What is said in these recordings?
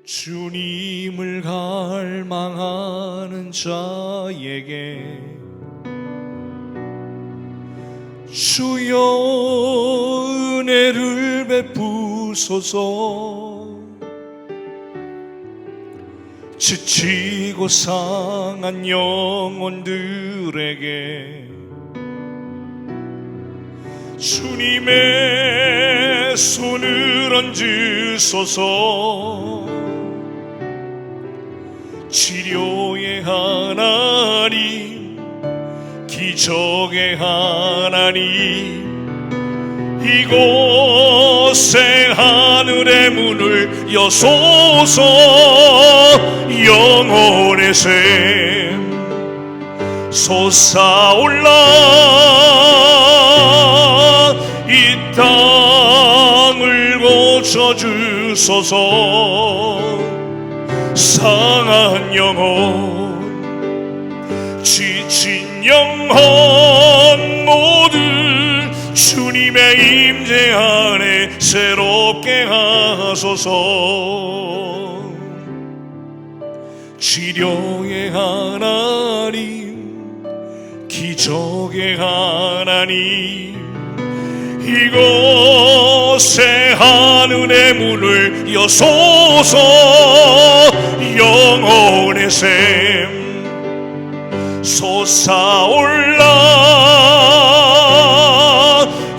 주님을 갈망하는 자에게 주여 은혜를 베푸소서. 지치고 상한 영혼들에게 주님의 손을 얹으소서. 치료의 하나님, 기적의 하나님, 이곳에 하늘의 문을 여소서. 영혼의 샘 솟아올라 이 땅을 고쳐주소서. 상한 영혼, 지친 영혼 모두 주님의 임재 안에 새롭게 하소서. 치료의 하나님, 기적의 하나님, 이곳에 하늘의 문을 여소서. 영혼의 샘 솟아올라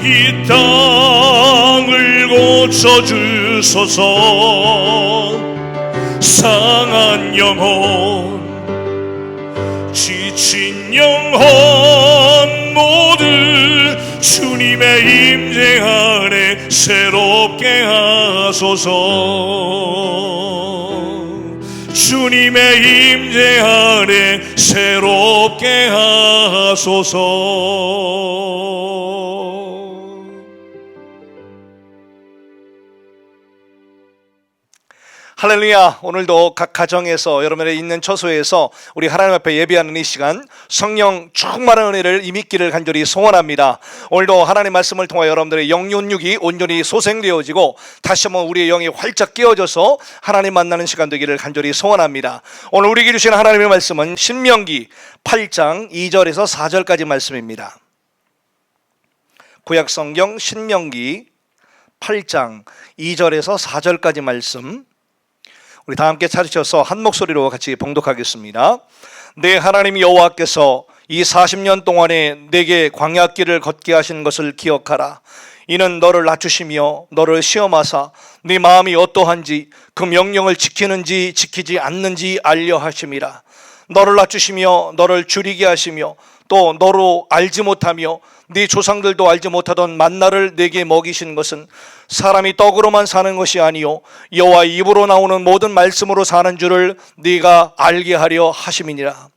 이 땅을 고쳐주소서. 상한 영혼, 지친 영혼 모두 주님의 임재 안에 새롭게 하소서. 주님의 임재 안에 새롭게 하소서. 할렐루야. 오늘도 각 가정에서 여러분의 있는 처소에서 우리 하나님 앞에 예배하는 이 시간, 성령 충만한 은혜를 임있기를 간절히 소원합니다. 오늘도 하나님 말씀을 통하여 여러분들의 영혼육이 온전히 소생되어지고 다시 한번 우리의 영이 활짝 깨어져서 하나님 만나는 시간 되기를 간절히 소원합니다. 오늘 우리에게 주신 하나님의 말씀은 신명기 8장 2절에서 4절까지 말씀입니다. 구약성경 신명기 8장 2절에서 4절까지 말씀, 우리 다 함께 찾으셔서 한 목소리로 같이 봉독하겠습니다. 내 하나님 여호와께서 이 40년 동안에 내게 광야길을 걷게 하신 것을 기억하라. 이는 너를 낮추시며 너를 시험하사 네 마음이 어떠한지 그 명령을 지키는지 지키지 않는지 알려 하심이라. 너를 낮추시며 너를 줄이게 하시며 또 너로 알지 못하며 네 조상들도 알지 못하던 만나를 내게 먹이신 것은 사람이 떡으로만 사는 것이 아니요 여호와 입으로 나오는 모든 말씀으로 사는 줄을 네가 알게 하려 하심이니라.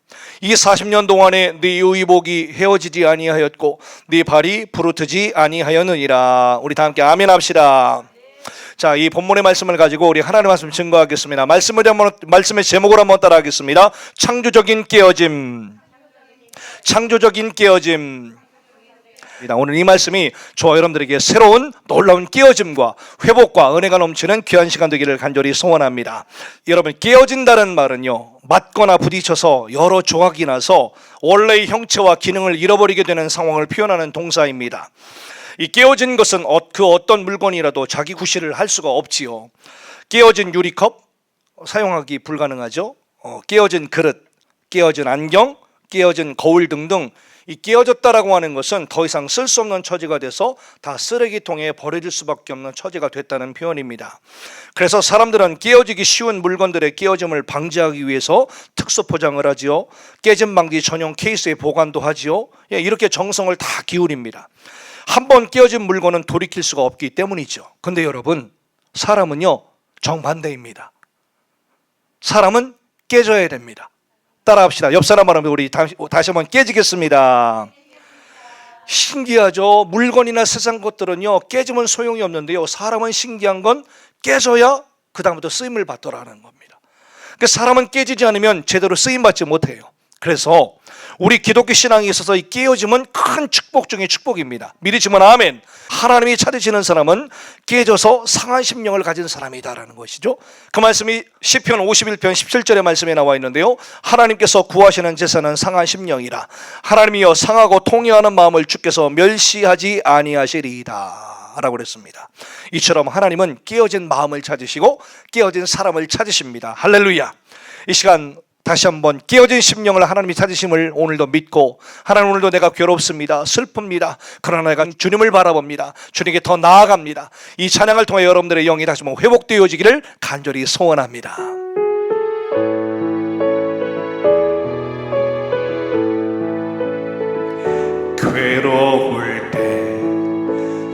이 40년 동안에 네 의복이 헤어지지 아니하였고 네 발이 부르트지 아니하였느니라. 우리 다 함께 아멘 합시다. 자, 이 본문의 말씀을 가지고 우리 하나님의 말씀 증거하겠습니다. 말씀의 제목을 한번 따라하겠습니다. 창조적인 깨어짐. 창조적인 깨어짐. 오늘 이 말씀이 저와 여러분들에게 새로운 놀라운 깨어짐과 회복과 은혜가 넘치는 귀한 시간 되기를 간절히 소원합니다. 여러분, 깨어진다는 말은요, 맞거나 부딪혀서 여러 조각이 나서 원래의 형체와 기능을 잃어버리게 되는 상황을 표현하는 동사입니다. 이 깨어진 것은 그 어떤 물건이라도 자기 구실을 할 수가 없지요. 깨어진 유리컵 사용하기 불가능하죠. 깨어진 그릇, 깨어진 안경, 깨어진 거울 등등, 이 깨어졌다라고 하는 것은 더 이상 쓸 수 없는 처지가 돼서 다 쓰레기통에 버려질 수밖에 없는 처지가 됐다는 표현입니다. 그래서 사람들은 깨어지기 쉬운 물건들의 깨어짐을 방지하기 위해서 특수 포장을 하지요. 깨짐 방지 전용 케이스에 보관도 하지요. 이렇게 정성을 다 기울입니다. 한번 깨어진 물건은 돌이킬 수가 없기 때문이죠. 근데 여러분, 사람은요 정반대입니다. 사람은 깨져야 됩니다. 따라합시다. 옆 사람 말하면 우리 다시 한번 깨지겠습니다. 신기하죠? 물건이나 세상 것들은요 깨지면 소용이 없는데요, 사람은 신기한 건 깨져야 그 다음부터 쓰임을 받더라는 겁니다. 그러니까 사람은 깨지지 않으면 제대로 쓰임 받지 못해요. 그래서 우리 기독교 신앙에 있어서 이 깨어짐은 큰 축복 중의 축복입니다. 미리 지면 아멘. 하나님이 찾으시는 사람은 깨져서 상한 심령을 가진 사람이다라는 것이죠. 그 말씀이 시편 51편 17절의 말씀에 나와 있는데요, 하나님께서 구하시는 제사는 상한 심령이라. 하나님이여 상하고 통회하는 마음을 주께서 멸시하지 아니하시리이다 라고 그랬습니다. 이처럼 하나님은 깨어진 마음을 찾으시고 깨어진 사람을 찾으십니다. 할렐루야. 이 시간 다시 한번 깨어진 심령을 하나님이 찾으심을 오늘도 믿고, 하나님 오늘도 내가 괴롭습니다, 슬픕니다, 그러나 내가 주님을 바라봅니다, 주님께 더 나아갑니다, 이 찬양을 통해 여러분들의 영이 다시 한번 회복되어지기를 간절히 소원합니다. 괴로울 때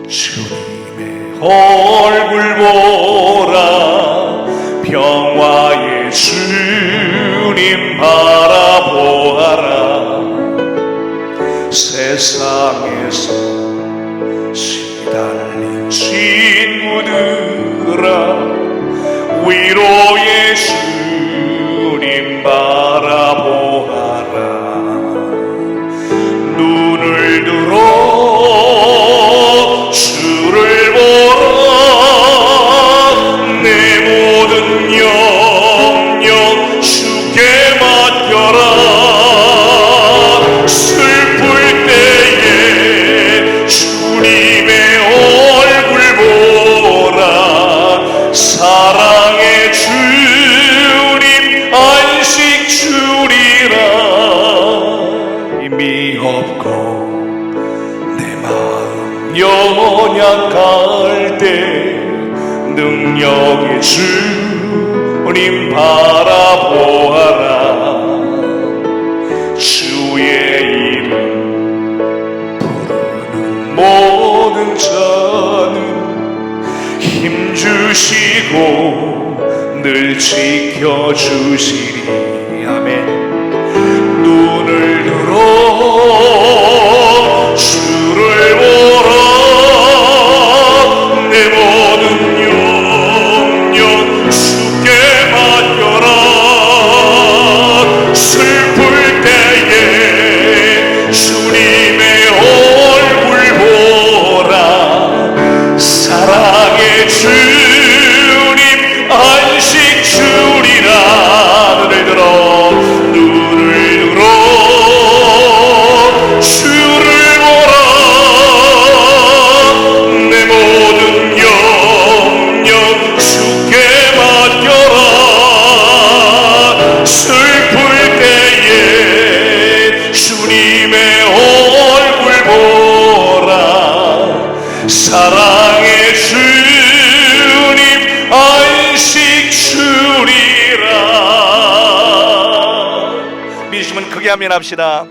주님의 얼굴 보라. 평화의 주님 바라보아라. 세상에서 시달린 친구들아, 위로의 주님 바라보아라. 눈을 들어 주를 보라. 내 모든 영역 주께 맡겨라. 슬플 때에 주님의 얼굴 보라. 사랑의 주님 안식 주리라. 힘이 없고 내 마음 연약할 때 능력의 주님 바라보아라. 주의 이름 부르는 모든 자는 힘 주시고 늘 지켜주시리. 아멘. 눈을 들어 주를 보라. 내 모든 영역 주께 맡겨라. 슬플 때에 주님의 얼굴 보라. 사랑의 주님 안식 주리라. 눈을 들어 주를 보라. 내 모든 영역 주께 맡겨라. 슬플 때에 주님의 얼굴 보라. 사랑의 주님 안식 주리라. 믿으시면 크게 아멘 합시다.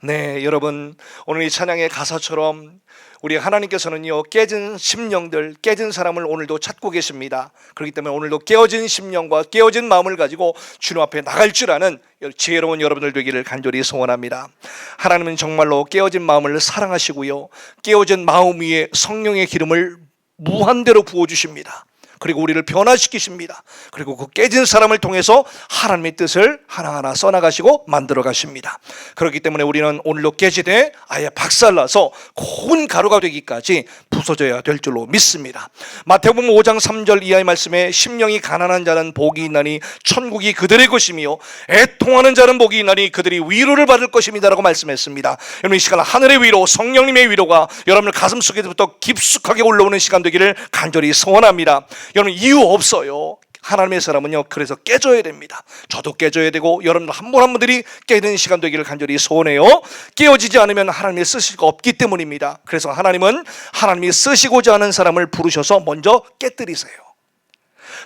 네, 여러분, 오늘 이 찬양의 가사처럼 우리 하나님께서는요, 깨진 심령들, 깨진 사람을 오늘도 찾고 계십니다. 그렇기 때문에 오늘도 깨어진 심령과 깨어진 마음을 가지고 주님 앞에 나갈 줄 아는 지혜로운 여러분들 되기를 간절히 소원합니다. 하나님은 정말로 깨어진 마음을 사랑하시고요, 깨어진 마음 위에 성령의 기름을 무한대로 부어주십니다. 그리고 우리를 변화시키십니다. 그리고 그 깨진 사람을 통해서 하나님의 뜻을 하나하나 써나가시고 만들어 가십니다. 그렇기 때문에 우리는 오늘도 깨지되 아예 박살나서 고운 가루가 되기까지 부서져야 될 줄로 믿습니다. 마태복음 5장 3절 이하의 말씀에 심령이 가난한 자는 복이 있나니 천국이 그들의 것이며 애통하는 자는 복이 있나니 그들이 위로를 받을 것입니다 라고 말씀했습니다. 여러분, 이 시간 하늘의 위로, 성령님의 위로가 여러분의 가슴속에부터 깊숙하게 올라오는 시간 되기를 간절히 소원합니다. 여러분, 이유 없어요. 하나님의 사람은요, 그래서 깨져야 됩니다. 저도 깨져야 되고 여러분들 한 분 한 분들이 깨는 시간 되기를 간절히 소원해요. 깨어지지 않으면 하나님이 쓰실 거 없기 때문입니다. 그래서 하나님은 하나님이 쓰시고자 하는 사람을 부르셔서 먼저 깨뜨리세요.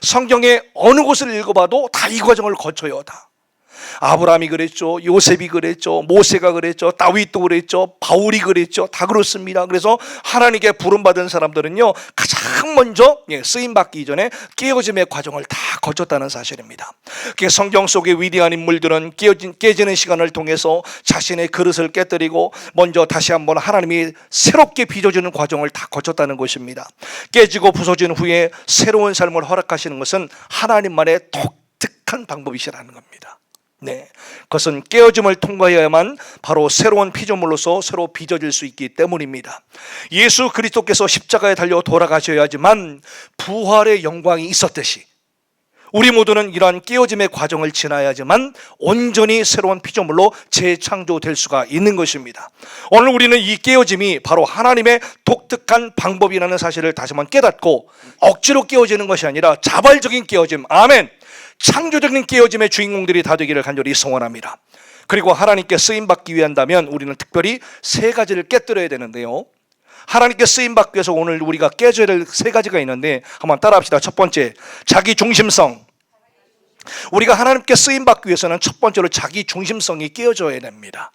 성경의 어느 곳을 읽어봐도 다 이 과정을 거쳐요. 다. 아브라함이 그랬죠, 요셉이 그랬죠, 모세가 그랬죠, 다윗도 그랬죠, 바울이 그랬죠. 다 그렇습니다. 그래서 하나님께 부름받은 사람들은요, 가장 먼저 쓰임받기 이전에 깨어짐의 과정을 다 거쳤다는 사실입니다. 성경 속의 위대한 인물들은 깨지는 시간을 통해서 자신의 그릇을 깨뜨리고 먼저 다시 한번 하나님이 새롭게 빚어주는 과정을 다 거쳤다는 것입니다. 깨지고 부서진 후에 새로운 삶을 허락하시는 것은 하나님만의 독특한 방법이시라는 겁니다. 네, 그것은 깨어짐을 통과해야만 바로 새로운 피조물로서 새로 빚어질 수 있기 때문입니다. 예수 그리스도께서 십자가에 달려 돌아가셔야지만 부활의 영광이 있었듯이 우리 모두는 이러한 깨어짐의 과정을 지나야지만 온전히 새로운 피조물로 재창조될 수가 있는 것입니다. 오늘 우리는 이 깨어짐이 바로 하나님의 독특한 방법이라는 사실을 다시 한번 깨닫고 억지로 깨어지는 것이 아니라 자발적인 깨어짐, 아멘, 창조적인 깨어짐의 주인공들이 다 되기를 간절히 소원합니다. 그리고 하나님께 쓰임받기 위한다면 우리는 특별히 세 가지를 깨뜨려야 되는데요, 하나님께 쓰임받기 위해서 오늘 우리가 깨져야 될 세 가지가 있는데 한번 따라합시다. 첫 번째, 자기 중심성. 우리가 하나님께 쓰임받기 위해서는 첫 번째로 자기 중심성이 깨어져야 됩니다.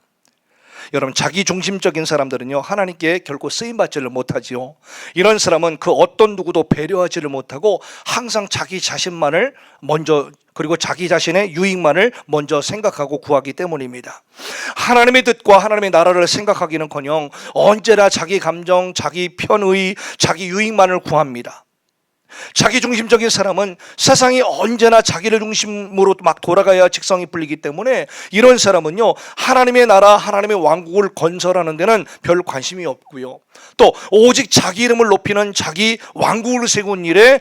여러분, 자기 중심적인 사람들은요, 하나님께 결코 쓰임받지를 못하지요. 이런 사람은 그 어떤 누구도 배려하지를 못하고 항상 자기 자신만을 먼저, 그리고 자기 자신의 유익만을 먼저 생각하고 구하기 때문입니다. 하나님의 뜻과 하나님의 나라를 생각하기는커녕 언제나 자기 감정, 자기 편의, 자기 유익만을 구합니다. 자기 중심적인 사람은 세상이 언제나 자기를 중심으로 막 돌아가야 직성이 풀리기 때문에 이런 사람은요, 하나님의 나라, 하나님의 왕국을 건설하는 데는 별 관심이 없고요, 또 오직 자기 이름을 높이는 자기 왕국을 세운 일에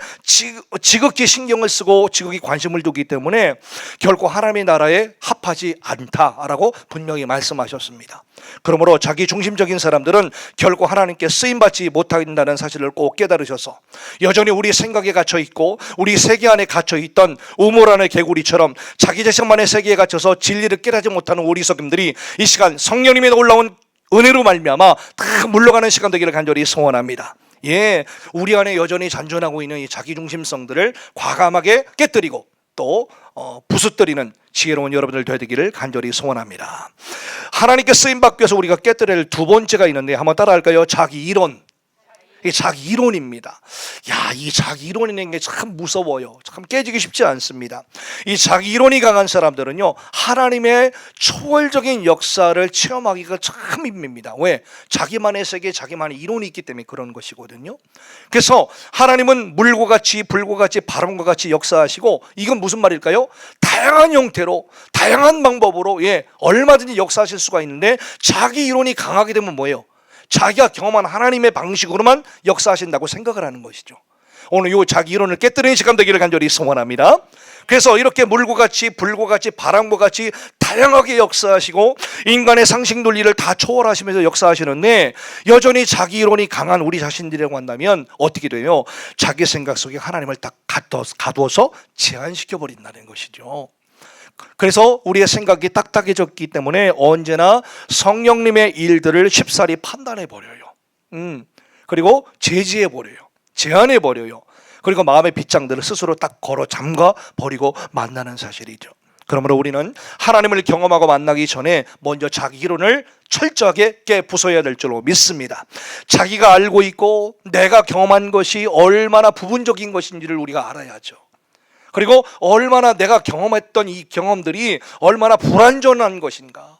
지극히 신경을 쓰고 지극히 관심을 두기 때문에 결코 하나님의 나라에 합하지 않다라고 분명히 말씀하셨습니다. 그러므로 자기 중심적인 사람들은 결코 하나님께 쓰임받지 못한다는 사실을 꼭 깨달으셔서 여전히 우리 생각에 갇혀있고 우리 세계 안에 갇혀있던 우물 안의 개구리처럼 자기 자신만의 세계에 갇혀서 진리를 깨닫지 못하는 우리 속임들이 이 시간 성령님의 올라온 은혜로 말미암아 다 물러가는 시간 되기를 간절히 소원합니다. 예, 우리 안에 여전히 잔존하고 있는 이 자기 중심성들을 과감하게 깨뜨리고 또 부수뜨리는 지혜로운 여러분들 되기를 간절히 소원합니다. 하나님께 쓰임받기 위해서 우리가 깨뜨려야 할 두 번째가 있는데 한번 따라할까요? 자기 이론. 이 자기 이론입니다. 야, 이 자기 이론이라는 게 참 무서워요. 참 깨지기 쉽지 않습니다. 이 자기 이론이 강한 사람들은요, 하나님의 초월적인 역사를 체험하기가 참 힘듭니다. 왜? 자기만의 세계, 자기만의 이론이 있기 때문에 그런 것이거든요. 그래서 하나님은 물과 같이 불과 같이 바람과 같이 역사하시고, 이건 무슨 말일까요? 다양한 형태로 다양한 방법으로 얼마든지 역사하실 수가 있는데 자기 이론이 강하게 되면 뭐예요? 자기가 경험한 하나님의 방식으로만 역사하신다고 생각을 하는 것이죠. 오늘 이 자기 이론을 깨뜨리는 시간 되기를 간절히 소원합니다. 그래서 이렇게 물과 같이 불과 같이 바람과 같이 다양하게 역사하시고 인간의 상식 논리를 다 초월하시면서 역사하시는데 여전히 자기 이론이 강한 우리 자신들이라고 한다면 어떻게 돼요? 자기 생각 속에 하나님을 딱 가두어서 제한시켜 버린다는 것이죠. 그래서 우리의 생각이 딱딱해졌기 때문에 언제나 성령님의 일들을 쉽사리 판단해 버려요. 그리고 제지해 버려요. 제한해 버려요. 그리고 마음의 빗장들을 스스로 딱 걸어 잠가 버리고 만나는 사실이죠. 그러므로 우리는 하나님을 경험하고 만나기 전에 먼저 자기 이론을 철저하게 깨부숴야 될 줄로 믿습니다. 자기가 알고 있고 내가 경험한 것이 얼마나 부분적인 것인지를 우리가 알아야죠. 그리고 얼마나 내가 경험했던 이 경험들이 얼마나 불완전한 것인가,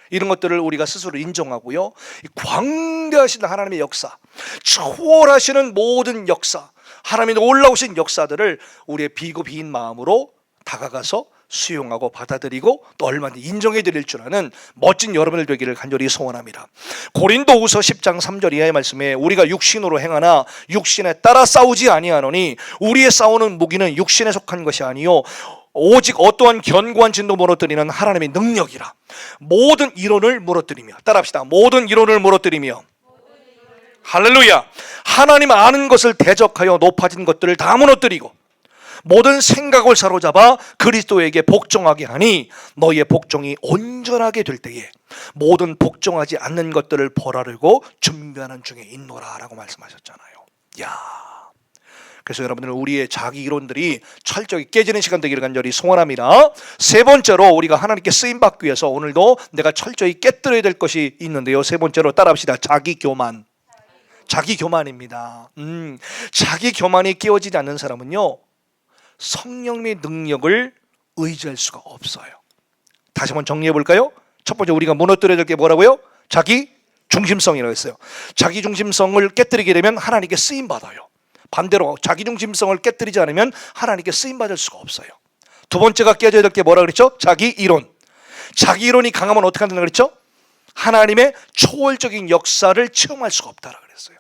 이런 것들을 우리가 스스로 인정하고요, 광대하신 하나님의 역사, 초월하시는 모든 역사, 하나님의 올라오신 역사들을 우리의 비겁인 마음으로 다가가서 수용하고 받아들이고 또 얼마든지 인정해 드릴 줄 아는 멋진 여러분들 되기를 간절히 소원합니다. 고린도후서 10장 3절 이하의 말씀에 우리가 육신으로 행하나 육신에 따라 싸우지 아니하노니 우리의 싸우는 무기는 육신에 속한 것이 아니요 오직 어떠한 견고한 진도 무너뜨리는 하나님의 능력이라. 모든 이론을 무너뜨리며, 따라합시다. 모든 이론을 무너뜨리며, 할렐루야, 하나님 아는 것을 대적하여 높아진 것들을 다 무너뜨리고 모든 생각을 사로잡아 그리스도에게 복종하게 하니 너희의 복종이 온전하게 될 때에 모든 복종하지 않는 것들을 벌하려고 준비하는 중에 있노라 라고 말씀하셨잖아요. 야, 그래서 여러분들 우리의 자기 이론들이 철저히 깨지는 시간 되기를 간절히 소원합니다. 세 번째로 우리가 하나님께 쓰임받기 위해서 오늘도 내가 철저히 깨뜨려야 될 것이 있는데요, 세 번째로 따라합시다. 자기 교만. 자기 교만입니다. 자기 교만이 깨어지지 않는 사람은요, 성령의 능력을 의지할 수가 없어요. 다시 한번 정리해 볼까요? 첫 번째 우리가 무너뜨려야 될 게 뭐라고요? 자기 중심성이라고 했어요. 자기 중심성을 깨뜨리게 되면 하나님께 쓰임 받아요. 반대로 자기 중심성을 깨뜨리지 않으면 하나님께 쓰임 받을 수가 없어요. 두 번째가 깨져야 될 게 뭐라 그랬죠? 자기 이론. 자기 이론이 강하면 어떻게 한다고 그랬죠? 하나님의 초월적인 역사를 체험할 수가 없다라 그랬어요.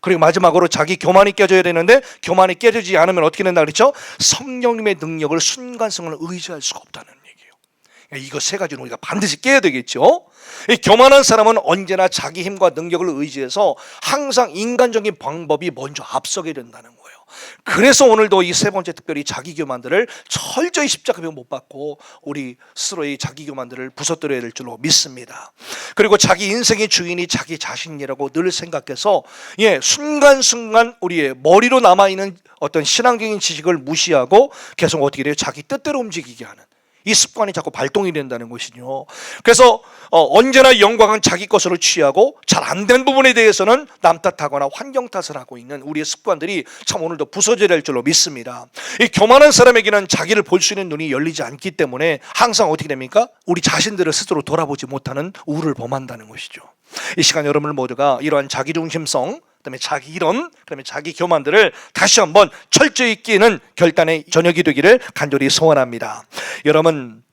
그리고 마지막으로 자기 교만이 깨져야 되는데 교만이 깨지지 않으면 어떻게 된다 그랬죠? 성령님의 능력을 순간성을 의지할 수가 없다는 얘기예요. 이거 세 가지는 우리가 반드시 깨야 되겠죠. 이 교만한 사람은 언제나 자기 힘과 능력을 의지해서 항상 인간적인 방법이 먼저 앞서게 된다는 거예요. 그래서 오늘도 이 세 번째 특별히 자기 교만들을 철저히 십자가에 못 박고 우리 스스로의 자기 교만들을 부서뜨려야 될 줄로 믿습니다. 그리고 자기 인생의 주인이 자기 자신이라고 늘 생각해서 순간순간 우리의 머리로 남아있는 어떤 신앙적인 지식을 무시하고 계속 어떻게 돼요? 자기 뜻대로 움직이게 하는 이 습관이 자꾸 발동이 된다는 것이죠. 그래서 언제나 영광은 자기 것으로 취하고 잘 안 된 부분에 대해서는 남 탓하거나 환경 탓을 하고 있는 우리의 습관들이 참 오늘도 부서져야 될 줄로 믿습니다. 이 교만한 사람에게는 자기를 볼 수 있는 눈이 열리지 않기 때문에 항상 어떻게 됩니까? 우리 자신들을 스스로 돌아보지 못하는 우를 범한다는 것이죠. 이 시간 여러분 모두가 이러한 자기중심성, 그다음에 자기 이론, 그다음에 자기 교만들을 다시 한번 철저히 깨는 결단의 저녁이 되기를 간절히 소원합니다. 여러분,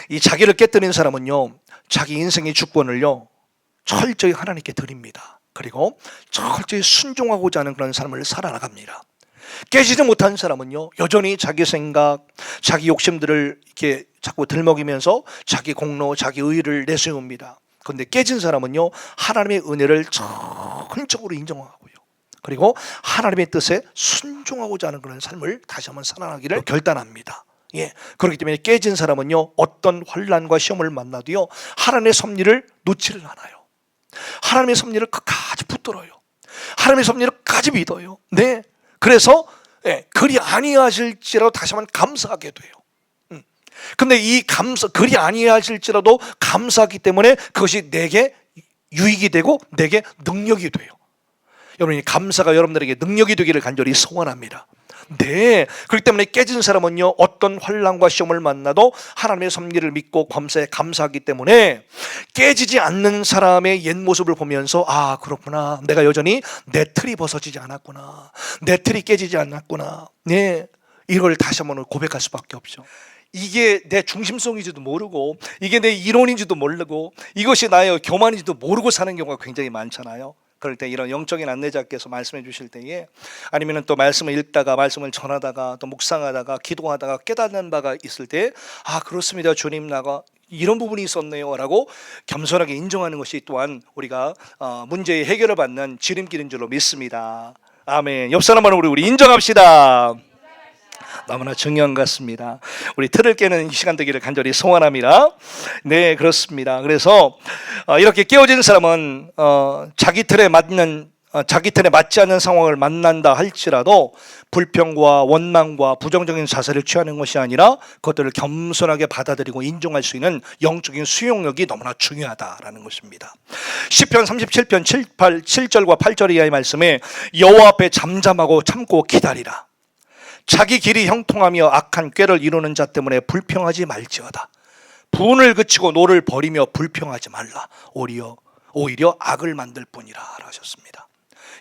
이 자기를 깨뜨린 사람은요, 자기 인생의 주권을요 철저히 하나님께 드립니다. 그리고 철저히 순종하고자 하는 그런 삶을 살아나갑니다. 깨지지 못한 사람은요 여전히 자기 생각, 자기 욕심들을 이렇게 자꾸 들먹이면서 자기 공로, 자기 의의를 내세웁니다. 그런데 깨진 사람은요 하나님의 은혜를 전적으로 인정하고요, 그리고 하나님의 뜻에 순종하고자 하는 그런 삶을 다시 한번 살아나기를 결단합니다. 그렇기 때문에 깨진 사람은요 어떤 환난과 시험을 만나도요 하나님의 섭리를 놓지를 않아요. 하나님의 섭리를 끝까지 붙들어요. 하나님의 섭리를 끝까지 믿어요. 그래서 그리 아니하실지라도 다시 한번 감사하게 돼요. 근데 이 그리 아니하실지라도 감사하기 때문에 그것이 내게 유익이 되고 내게 능력이 돼요. 여러분이 감사가 여러분들에게 능력이 되기를 간절히 소원합니다. 그렇기 때문에 깨진 사람은요 어떤 환난과 시험을 만나도 하나님의 섭리를 믿고 감사에 감사하기 때문에 깨지지 않는 사람의 옛 모습을 보면서 아 그렇구나, 내가 여전히 내 틀이 벗어지지 않았구나, 내 틀이 깨지지 않았구나, 이걸 다시 한번 고백할 수밖에 없죠. 이게 내 중심성인지도 모르고 이게 내 이론인지도 모르고 이것이 나의 교만인지도 모르고 사는 경우가 굉장히 많잖아요. 그럴 때 이런 영적인 안내자께서 말씀해 주실 때에, 아니면 또 말씀을 읽다가 말씀을 전하다가 또 묵상하다가 기도하다가 깨닫는 바가 있을 때 아 그렇습니다 주님, 나가 이런 부분이 있었네요 라고 겸손하게 인정하는 것이 또한 우리가 문제의 해결을 받는 지름길인 줄로 믿습니다. 아멘. 옆 사람만으로 우리 인정합시다. 너무나 중요한 것 같습니다. 우리 틀을 깨는 이 시간 되기를 간절히 소원합니다. 그렇습니다. 그래서 이렇게 깨어진 사람은 자기 틀에 맞지 않는 상황을 만난다 할지라도 불평과 원망과 부정적인 자세를 취하는 것이 아니라 그것들을 겸손하게 받아들이고 인정할 수 있는 영적인 수용력이 너무나 중요하다라는 것입니다. 시편 37편 7절과 8절 이하의 말씀에 여호와 앞에 잠잠하고 참고 기다리라. 자기 길이 형통하며 악한 꾀를 이루는 자 때문에 불평하지 말지어다. 분을 그치고 노를 버리며 불평하지 말라. 오히려 악을 만들 뿐이라 하셨습니다.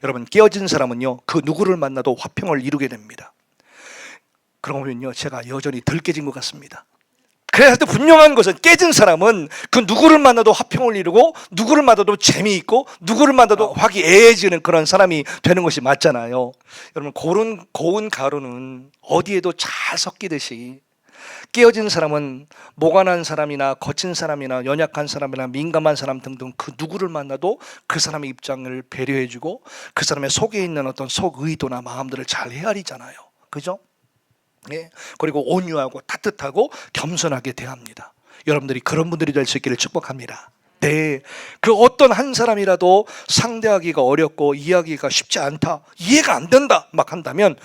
여러분, 깨어진 사람은요 그 누구를 만나도 화평을 이루게 됩니다. 그러면요 제가 여전히 덜 깨진 것 같습니다. 그래서 분명한 것은 깨진 사람은 그 누구를 만나도 화평을 이루고 누구를 만나도 재미있고 누구를 만나도 화기애애해지는 그런 사람이 되는 것이 맞잖아요. 여러분, 고운 가루는 어디에도 잘 섞이듯이 깨어진 사람은 모관한 사람이나 거친 사람이나 연약한 사람이나 민감한 사람 등등 그 누구를 만나도 그 사람의 입장을 배려해주고 그 사람의 속에 있는 어떤 속의도나 마음들을 잘 헤아리잖아요. 그죠? 그리고 온유하고 따뜻하고 겸손하게 대합니다. 여러분들이 그런 분들이 될 수 있기를 축복합니다. 그 어떤 한 사람이라도 상대하기가 어렵고 이해하기가 쉽지 않다, 이해가 안 된다 막 한다면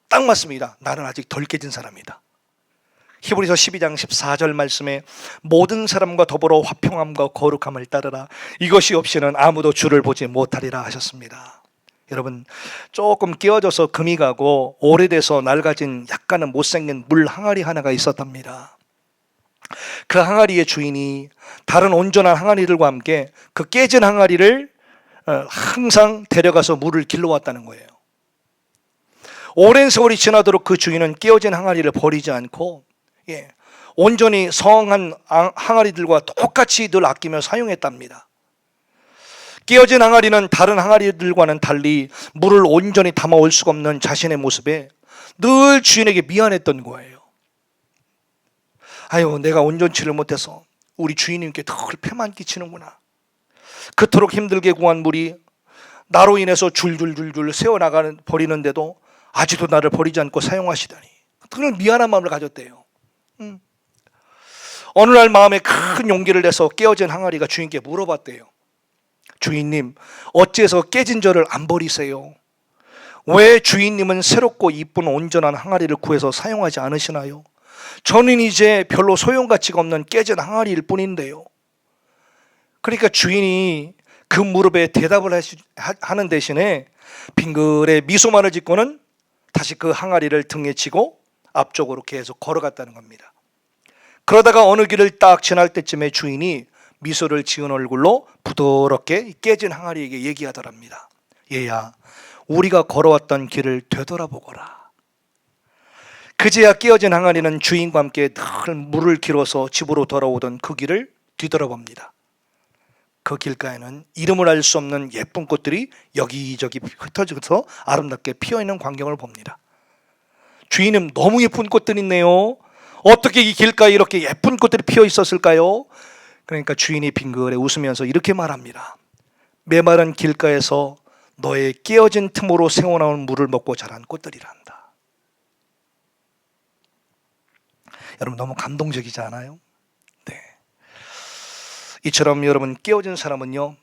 딱 맞습니다. 나는 아직 덜 깨진 사람이다. 히브리서 12장 14절 말씀에 모든 사람과 더불어 화평함과 거룩함을 따르라. 이것이 없이는 아무도 주를 보지 못하리라 하셨습니다. 여러분, 조금 끼어져서 금이 가고 오래돼서 낡아진 약간은 못생긴 물 항아리 하나가 있었답니다. 그 항아리의 주인이 다른 온전한 항아리들과 함께 그 깨진 항아리를 항상 데려가서 물을 길러왔다는 거예요. 오랜 세월이 지나도록 그 주인은 깨어진 항아리를 버리지 않고 온전히 성한 항아리들과 똑같이 늘 아끼며 사용했답니다. 깨어진 항아리는 다른 항아리들과는 달리 물을 온전히 담아올 수가 없는 자신의 모습에 늘 주인에게 미안했던 거예요. 아유, 내가 온전치를 못해서 우리 주인님께 늘 폐만 끼치는구나. 그토록 힘들게 구한 물이 나로 인해서 줄줄줄줄 새어나가는 버리는데도 아직도 나를 버리지 않고 사용하시다니. 그런 미안한 마음을 가졌대요. 어느 날 마음에 큰 용기를 내서 깨어진 항아리가 주인께 물어봤대요. 주인님, 어찌해서 깨진 저를 안 버리세요? 왜 주인님은 새롭고 이쁜 온전한 항아리를 구해서 사용하지 않으시나요? 저는 이제 별로 소용가치가 없는 깨진 항아리일 뿐인데요. 그러니까 주인이 그 무릎에 대답을 하는 대신에 빙그레 미소만을 짓고는 다시 그 항아리를 등에 지고 앞쪽으로 계속 걸어갔다는 겁니다. 그러다가 어느 길을 딱 지날 때쯤에 주인이 미소를 지은 얼굴로 부드럽게 깨진 항아리에게 얘기하더랍니다. 얘야, 우리가 걸어왔던 길을 되돌아보거라. 그제야 깨어진 항아리는 주인과 함께 늘 물을 길어서 집으로 돌아오던 그 길을 뒤돌아봅니다. 그 길가에는 이름을 알 수 없는 예쁜 꽃들이 여기저기 흩어져서 아름답게 피어있는 광경을 봅니다. 주인은 너무 예쁜 꽃들 있네요. 어떻게 이 길가에 이렇게 예쁜 꽃들이 피어 있었을까요? 그러니까 주인이 빙그레 웃으면서 이렇게 말합니다. 메마른 길가에서 너의 깨어진 틈으로 새어나온 물을 먹고 자란 꽃들이란다. 여러분, 너무 감동적이지 않아요? 네. 이처럼 여러분, 깨어진 사람은요,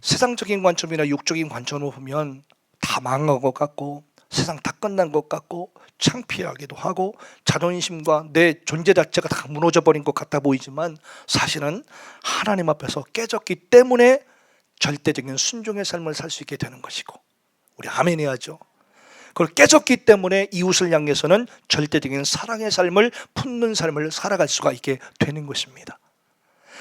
세상적인 관점이나 육적인 관점으로 보면 다 망한 것 같고 세상 다 끝난 것 같고 창피하기도 하고 자존심과 내 존재 자체가 다 무너져 버린 것 같아 보이지만 사실은 하나님 앞에서 깨졌기 때문에 절대적인 순종의 삶을 살 수 있게 되는 것이고, 우리 아멘 해야죠. 그걸 깨졌기 때문에 이웃을 향해서는 절대적인 사랑의 삶을 품는 삶을 살아갈 수가 있게 되는 것입니다.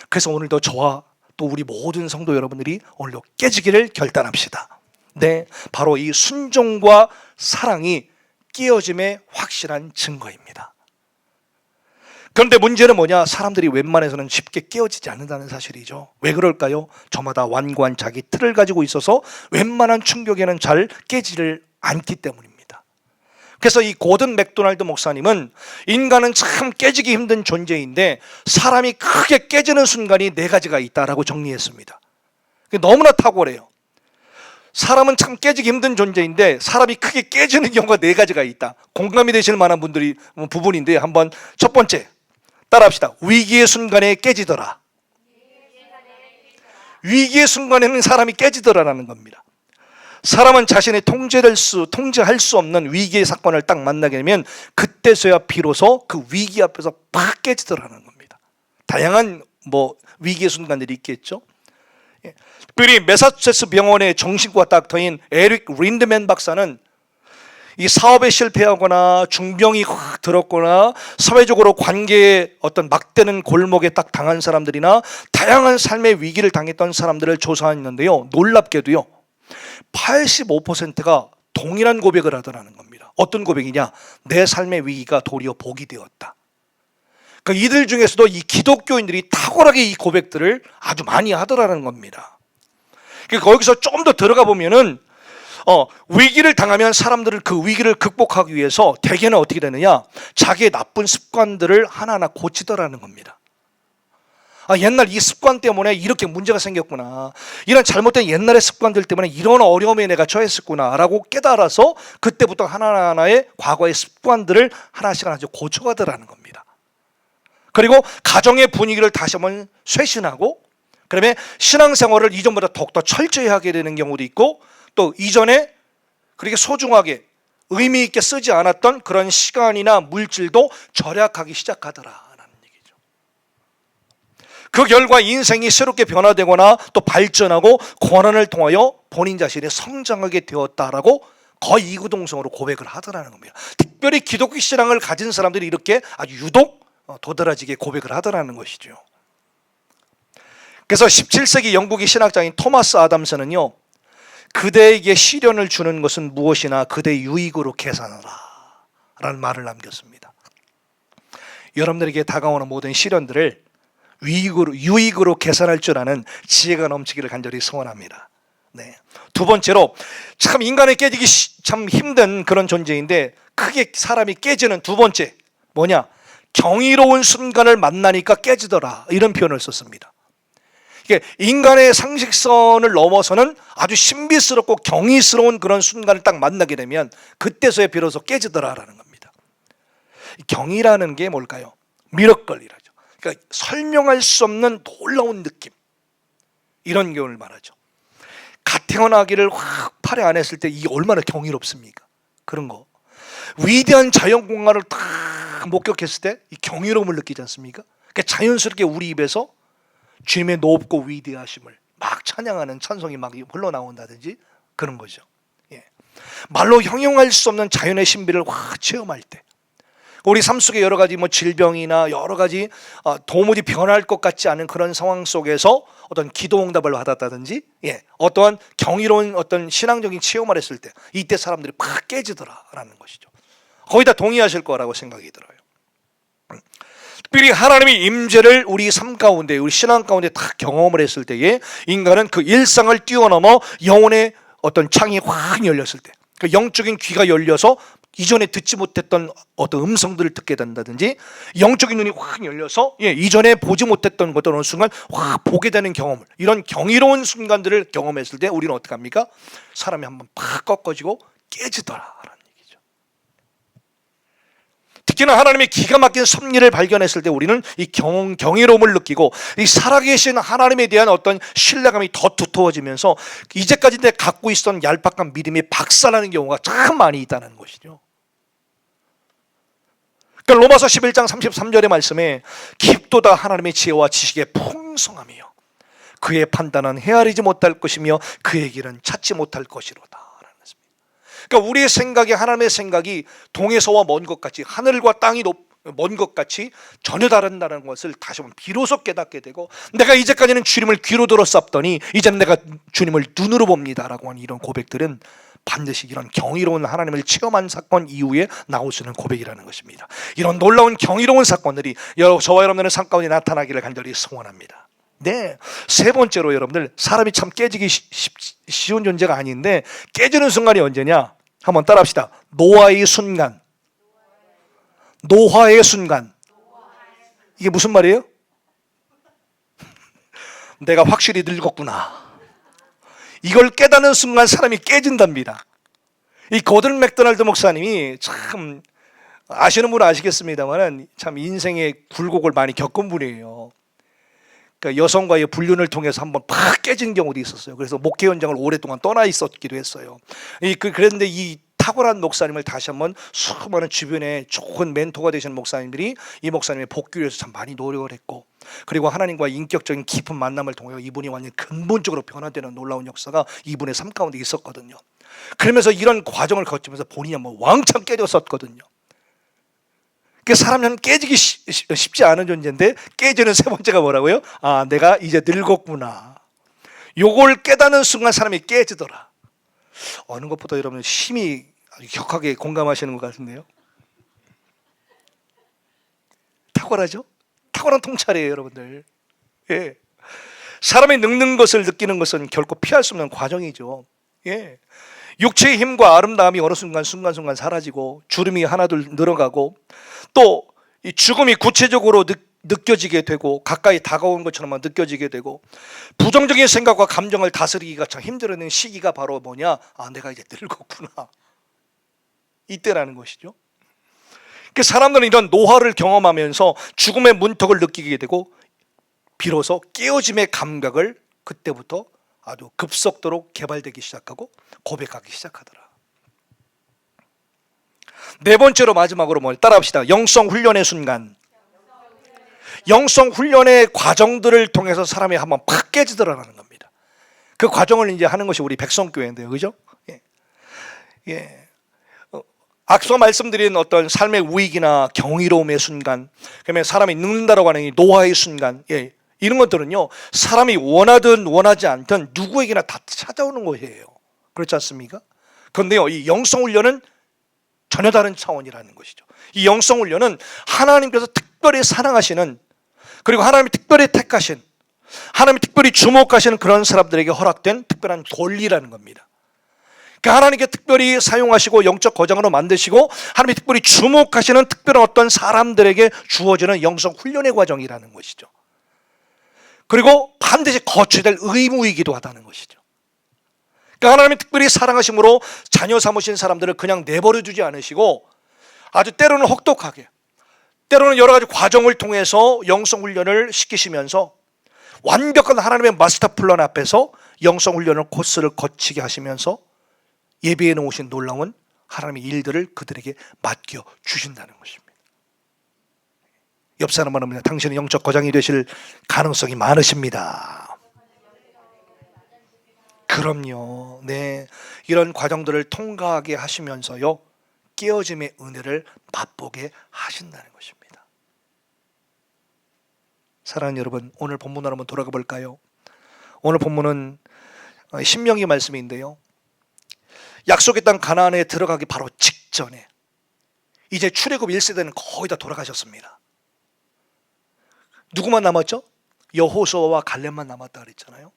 그래서 오늘도 저와 또 우리 모든 성도 여러분들이 오늘도 깨지기를 결단합시다. 네, 바로 이 순종과 사랑이 깨어짐의 확실한 증거입니다. 그런데 문제는 뭐냐? 사람들이 웬만해서는 쉽게 깨어지지 않는다는 사실이죠. 왜 그럴까요? 저마다 완고한 자기 틀을 가지고 있어서 웬만한 충격에는 잘 깨지를 않기 때문입니다. 그래서 이 고든 맥도날드 목사님은 인간은 참 깨지기 힘든 존재인데 사람이 크게 깨지는 순간이 4가지가 있다라고 정리했습니다. 너무나 탁월해요. 사람은 참 깨지기 힘든 존재인데 사람이 크게 깨지는 경우가 4가지가 있다. 공감이 되실 만한 부분인데 한번 첫 번째 따라합시다. 위기의 순간에 깨지더라. 위기의 순간에는 사람이 깨지더라라는 겁니다. 사람은 자신의 통제할 수 없는 위기의 사건을 딱 만나게 되면 그때서야 비로소 그 위기 앞에서 팍 깨지더라는 겁니다. 다양한 위기의 순간들이 있겠죠. 특별히 매사추세츠 병원의 정신과 닥터인 에릭 린드맨 박사는 이 사업에 실패하거나 중병이 확 들었거나 사회적으로 관계에 어떤 막대는 골목에 딱 당한 사람들이나 다양한 삶의 위기를 당했던 사람들을 조사했는데요, 놀랍게도요 85%가 동일한 고백을 하더라는 겁니다. 어떤 고백이냐? 내 삶의 위기가 도리어 복이 되었다. 그러니까 이들 중에서도 이 기독교인들이 탁월하게 이 고백들을 아주 많이 하더라는 겁니다. 그러니까 거기서 좀 더 들어가 보면은 위기를 당하면 사람들은 그 위기를 극복하기 위해서 대개는 어떻게 되느냐? 자기의 나쁜 습관들을 하나하나 고치더라는 겁니다. 옛날 이 습관 때문에 이렇게 문제가 생겼구나, 이런 잘못된 옛날의 습관들 때문에 이런 어려움에 내가 처했었구나 라고 깨달아서 그때부터 하나하나의 과거의 습관들을 하나씩 고쳐가더라는 겁니다. 그리고 가정의 분위기를 다시 한번 쇄신하고, 그다음에 신앙생활을 이전보다 더욱더 철저히 하게 되는 경우도 있고, 또 이전에 그렇게 소중하게 의미 있게 쓰지 않았던 그런 시간이나 물질도 절약하기 시작하더라라는 얘기죠. 그 결과 인생이 새롭게 변화되거나 또 발전하고 고난을 통하여 본인 자신이 성장하게 되었다라고 거의 이구동성으로 고백을 하더라는 겁니다. 특별히 기독교 신앙을 가진 사람들이 이렇게 아주 유독 도드라지게 고백을 하더라는 것이죠. 그래서 17세기 영국의 신학자인 토마스 아담스는요, 그대에게 시련을 주는 것은 무엇이나 그대의 유익으로 계산하라 라는 말을 남겼습니다. 여러분들에게 다가오는 모든 시련들을 유익으로 계산할 줄 아는 지혜가 넘치기를 간절히 소원합니다. 네. 두 번째로, 참 인간이 깨지기 참 힘든 그런 존재인데 크게 사람이 깨지는 두 번째 뭐냐? 경이로운 순간을 만나니까 깨지더라, 이런 표현을 썼습니다. 이게 인간의 상식선을 넘어서는 아주 신비스럽고 경이스러운 그런 순간을 딱 만나게 되면 그때서야 비로소 깨지더라라는 겁니다. 경이라는 게 뭘까요? 미러컬이라죠. 그러니까 설명할 수 없는 놀라운 느낌, 이런 경우를 말하죠. 갓 태어난 아기를 확 팔에 안았을 때 이게 얼마나 경이롭습니까? 그런 거. 위대한 자연공간을 딱 목격했을 때 이 경이로움을 느끼지 않습니까? 그러니까 자연스럽게 우리 입에서 주님의 높고 위대하심을 막 찬양하는 찬송이 막 흘러나온다든지 그런 거죠. 예. 말로 형용할 수 없는 자연의 신비를 확 체험할 때, 우리 삶 속에 여러 가지 질병이나 여러 가지 도무지 변할 것 같지 않은 그런 상황 속에서 어떤 기도 응답을 받았다든지, 어떠한 경이로운 어떤 신앙적인 체험을 했을 때 이때 사람들이 팍 깨지더라라는 것이죠. 거의 다 동의하실 거라고 생각이 들어요. 특별히 하나님의 임재를 우리 삶 가운데, 우리 신앙 가운데 다 경험을 했을 때에 인간은 그 일상을 뛰어넘어 영혼의 어떤 창이 확 열렸을 때, 그 영적인 귀가 열려서 이전에 듣지 못했던 어떤 음성들을 듣게 된다든지, 영적인 눈이 확 열려서 이전에 보지 못했던 것들 어느 순간 확 보게 되는 경험을, 이런 경이로운 순간들을 경험했을 때 우리는 어떻게 합니까? 사람이 한번 팍 꺾어지고 깨지더라라는 얘기죠. 특히나 하나님의 기가 막힌 섭리를 발견했을 때 우리는 이 경이로움을 느끼고, 이 살아계신 하나님에 대한 어떤 신뢰감이 더 두터워지면서 이제까지 내 갖고 있었던 얄팍한 믿음이 박살나는 경우가 참 많이 있다는 것이죠. 그러니까 로마서 11장 33절의 말씀에 깊도다 하나님의 지혜와 지식의 풍성함이요 그의 판단은 헤아리지 못할 것이며 그의 길은 찾지 못할 것이로다. 그러니까 우리의 생각이, 하나님의 생각이 동에서와 먼 것 같이, 하늘과 땅이 먼 것 같이 전혀 다른다는 것을 다시 한번 비로소 깨닫게 되고, 내가 이제까지는 주님을 귀로 들었었더니 이제는 내가 주님을 눈으로 봅니다라고 하는 이런 고백들은 반드시 이런 경이로운 하나님을 체험한 사건 이후에 나올 수 있는 고백이라는 것입니다. 이런 놀라운 경이로운 사건들이 저와 여러분들의 삶 가운데 나타나기를 간절히 소원합니다. 네, 세 번째로 여러분들, 사람이 참 깨지기 쉬운 존재가 아닌데 깨지는 순간이 언제냐? 한번 따라합시다. 노화의 순간. 노화의 순간. 이게 무슨 말이에요? 내가 확실히 늙었구나. 이걸 깨닫는 순간 사람이 깨진답니다. 이 거든 맥도날드 목사님이 참, 아시는 분은 아시겠습니다만 참 인생의 굴곡을 많이 겪은 분이에요. 그러니까 여성과의 불륜을 통해서 한번 팍 깨진 경우도 있었어요. 그래서 목회 현장을 오랫동안 떠나 있었기도 했어요. 그런데 이 탁월한 목사님을 다시 한번 수많은 주변에 좋은 멘토가 되시는 목사님들이 이 목사님의 복귀를 위해서 참 많이 노력을 했고, 그리고 하나님과 인격적인 깊은 만남을 통해 이분이 완전 근본적으로 변화되는 놀라운 역사가 이분의 삶 가운데 있었거든요. 그러면서 이런 과정을 거치면서 본인이 한번 왕창 깨졌었거든요. 그 사람은 깨지기 쉽지 않은 존재인데 깨지는 세 번째가 뭐라고요? 아, 내가 이제 늙었구나. 요걸 깨닫는 순간 사람이 깨지더라. 어느 것보다 여러분 심히 아주 격하게 공감하시는 것 같은데요. 탁월하죠? 탁월한 통찰이에요, 여러분들. 예. 사람이 늙는 것을 느끼는 것은 결코 피할 수 없는 과정이죠. 예. 육체의 힘과 아름다움이 어느 순간순간 사라지고 주름이 하나둘 늘어가고, 또 이 죽음이 구체적으로 느껴지게 되고 가까이 다가온 것처럼 느껴지게 되고, 부정적인 생각과 감정을 다스리기가 참 힘들어하는 시기가 바로 뭐냐? 아, 내가 이제 늙었구나. 이때라는 것이죠. 그 사람들은 이런 노화를 경험하면서 죽음의 문턱을 느끼게 되고 비로소 깨어짐의 감각을 그때부터 아주 급속도로 개발되기 시작하고 고백하기 시작하더라. 네 번째로 마지막으로 뭘 따라합시다. 영성 훈련의 순간. 영성 훈련의 과정들을 통해서 사람이 한번 팍 깨지더라는 겁니다. 그 과정을 이제 하는 것이 우리 백성교회인데요, 그죠? 예. 앞서 말씀드린 어떤 삶의 우익이나 경이로움의 순간, 그러면 사람이 늙는다라고 하는 이 노화의 순간, 이런 것들은요, 사람이 원하든 원하지 않든 누구에게나 다 찾아오는 거예요. 그렇지 않습니까? 그런데요, 이 영성 훈련은 전혀 다른 차원이라는 것이죠. 이 영성 훈련은 하나님께서 특별히 사랑하시는, 그리고 하나님이 특별히 택하신, 하나님이 특별히 주목하시는 그런 사람들에게 허락된 특별한 권리라는 겁니다. 그러니까 하나님께 특별히 사용하시고 영적 거장으로 만드시고 하나님이 특별히 주목하시는 특별한 어떤 사람들에게 주어지는 영성 훈련의 과정이라는 것이죠. 그리고 반드시 거쳐야 될 의무이기도 하다는 것이죠. 그러니까 하나님이 특별히 사랑하심으로 자녀 삼으신 사람들을 그냥 내버려 두지 않으시고 아주 때로는 혹독하게, 때로는 여러 가지 과정을 통해서 영성 훈련을 시키시면서 완벽한 하나님의 마스터 플랜 앞에서 영성 훈련을 코스를 거치게 하시면서 예비해 놓으신 놀라운 하나님의 일들을 그들에게 맡겨 주신다는 것입니다. 옆 사람 말합니다. 당신은 영적 거장이 되실 가능성이 많으십니다. 그럼요. 네, 이런 과정들을 통과하게 하시면서요, 깨어짐의 은혜를 맛보게 하신다는 것입니다. 사랑하는 여러분, 오늘 본문으로 한번 돌아가 볼까요? 오늘 본문은 신명기 말씀인데요, 약속의 땅 가나안에 들어가기 바로 직전에 이제 출애굽 1세대는 거의 다 돌아가셨습니다. 누구만 남았죠? 여호수아와 갈렙만 남았다 그랬잖아요.